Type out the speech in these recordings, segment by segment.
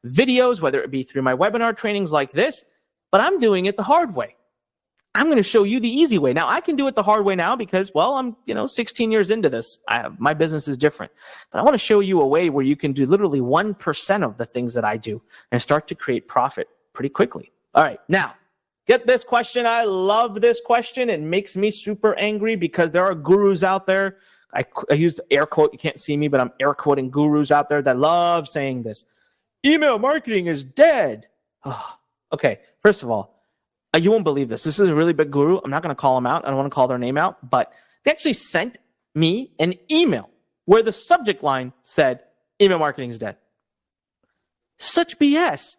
videos, whether it be through my webinar trainings like this, but I'm doing it the hard way. I'm going to show you the easy way. Now, I can do it the hard way now because, well, I'm 16 years into this. My business is different. But I want to show you a way where you can do literally 1% of the things that I do and start to create profit pretty quickly. All right, now, get this question. I love this question. It makes me super angry because there are gurus out there. I used air quote. You can't see me, but I'm air quoting gurus out there that love saying this. Email marketing is dead. Oh, okay, first of all, you won't believe this. This is a really big guru. I'm not going to call them out. I don't want to call their name out, but they actually sent me an email where the subject line said, email marketing is dead. Such BS.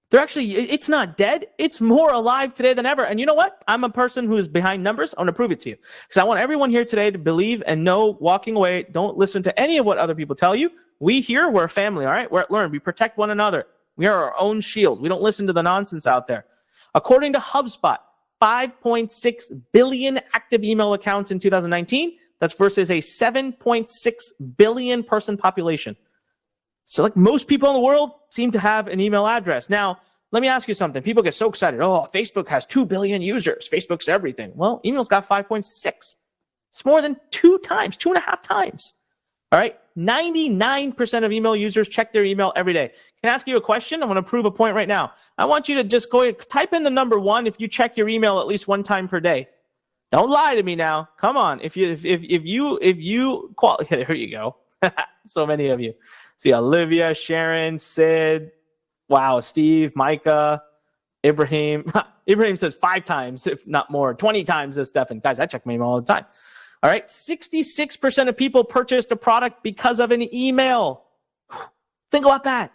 It's not dead. It's more alive today than ever. And you know what? I'm a person who is behind numbers. I want to prove it to you. Because I want everyone here today to believe and know, walking away, don't listen to any of what other people tell you. We're a family, all right? We're at Learn. We protect one another. We are our own shield. We don't listen to the nonsense out there. According to HubSpot, 5.6 billion active email accounts in 2019. That's versus a 7.6 billion person population. So like most people in the world seem to have an email address. Now, let me ask you something. People get so excited. Oh, Facebook has 2 billion users. Facebook's everything. Well, email's got 5.6. It's more than 2.5 times. All right. 99% of email users check their email every day. Can I ask you a question? I'm going to prove a point right now. I want you to just go ahead, type in the number 1 if you check your email at least 1 time per day. Don't lie to me now. Come on. If you here you go. So many of you. See Olivia, Sharon, Sid, wow, Steve, Micah, Ibrahim. Ibrahim says 5 times, if not more, 20 times says Stefan. Guys, I check my email all the time. All right, 66% of people purchased a product because of an email. Think about that.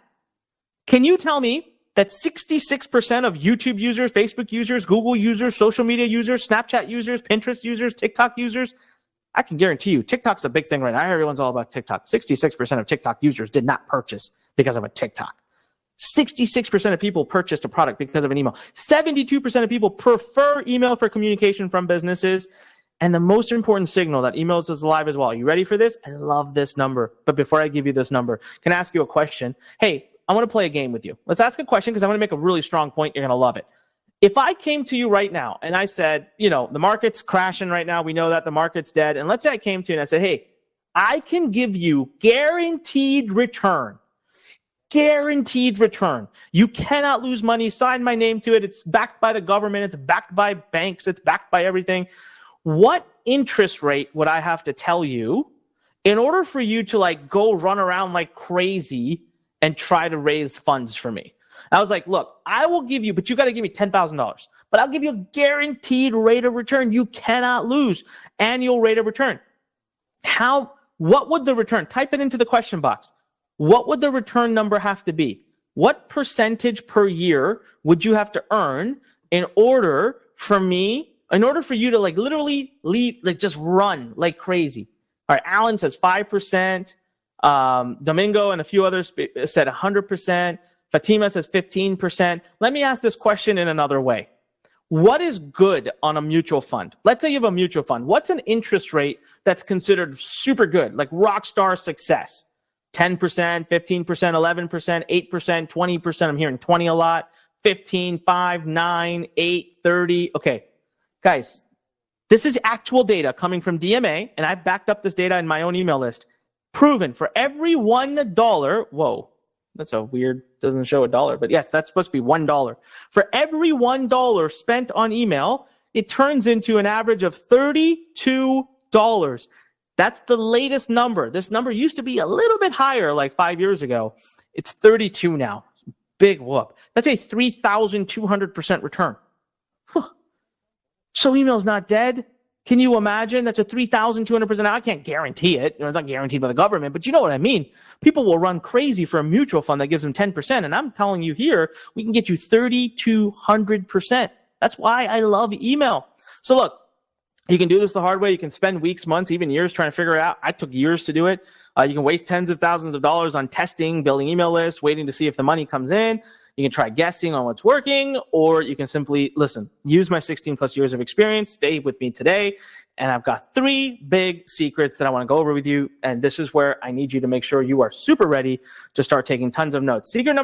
Can you tell me that 66% of YouTube users, Facebook users, Google users, social media users, Snapchat users, Pinterest users, TikTok users, I can guarantee you TikTok's a big thing right now. Everyone's all about TikTok. 66% of TikTok users did not purchase because of a TikTok. 66% of people purchased a product because of an email. 72% of people prefer email for communication from businesses. And the most important signal that emails is alive as well. You ready for this? I love this number. But before I give you this number, can I ask you a question? Hey, I want to play a game with you. Let's ask a question because I want to make a really strong point. You're going to love it. If I came to you right now and I said, the market's crashing right now. We know that the market's dead. And let's say I came to you and I said, hey, I can give you guaranteed return. Guaranteed return. You cannot lose money. Sign my name to it. It's backed by the government. It's backed by banks. It's backed by everything. What interest rate would I have to tell you in order for you to go run around like crazy and try to raise funds for me? I was like, look, I will give you, but you got to give me $10,000. But I'll give you a guaranteed rate of return. You cannot lose. Annual rate of return. What would the return? Type it into the question box. What would the return number have to be? What percentage per year would you have to earn in order for you to literally leave, just run like crazy? All right, Alan says 5%. Domingo and a few others said 100%. Fatima says 15%. Let me ask this question in another way. What is good on a mutual fund? Let's say you have a mutual fund. What's an interest rate that's considered super good, like rock star success? 10%, 15%, 11%, 8%, 20%. I'm hearing 20 a lot. 15, 5, 9, 8, 30. Okay. Guys, this is actual data coming from DMA, and I backed up this data in my own email list. Proven for every $1, whoa, that's a weird, doesn't show a dollar, but yes, that's supposed to be $1. For every $1 spent on email, it turns into an average of $32. That's the latest number. This number used to be a little bit higher like 5 years ago. It's 32 now. Big whoop. That's a 3,200% return. So email's not dead. Can you imagine? That's a 3,200%. I can't guarantee it. It's not guaranteed by the government, but you know what I mean. People will run crazy for a mutual fund that gives them 10%. And I'm telling you here, we can get you 3,200%. That's why I love email. So look, you can do this the hard way. You can spend weeks, months, even years trying to figure it out. I took years to do it. You can waste tens of thousands of dollars on testing, building email lists, waiting to see if the money comes in. You can try guessing on what's working, or you can simply use my 16 plus years of experience, stay with me today. And I've got 3 big secrets that I want to go over with you. And this is where I need you to make sure you are super ready to start taking tons of notes. Secret number